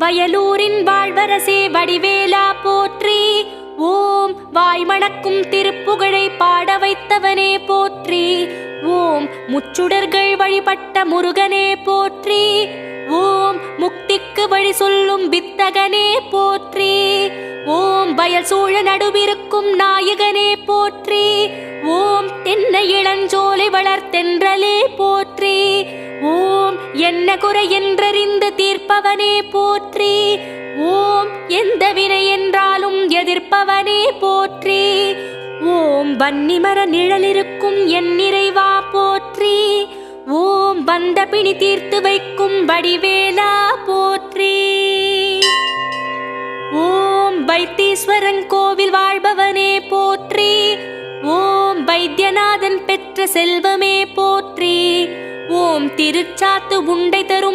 வயலூரின் வாழ்வரசே வடிவேலா போற்றி. ஓம் வாய்மணக்கும் திருப்புகழை பாட வைத்தவனே போற்றி. ஓம் முச்சுடர்கள் வழிபட்ட முருகனே போற்றி. ஓம் முக்திக்கு வழி சொல்லும் வித்தகனே போற்றி. ஓம் வயல் சூழ நடுவிருக்கும் நாயகனே போற்றி. ஓம் தென்னை இளஞ்சோலை வளர்த்தென்றலே போற்றி. ஓம் என்ன குறை என்றறிந்து தீர்ப்பவனே போற்றி. ஓம் எந்த வினை என்றாலும் எதிர்ப்பவனே போற்றி. ஓம் வன்னிமர நிழலிருக்கும் என் நிறைவா போற்றி. ஓம் வந்த பிணி தீர்த்து வைக்கும் வடிவேலா போற்றி. ஓம் வைத்தீஸ்வரன் கோவில் வாழ்பவனே போற்றி. ஓம் வைத்தியநாதன் பெற்ற செல்வமே போற்றி. ஓம் திருச்சாத்து உண்டை தரும்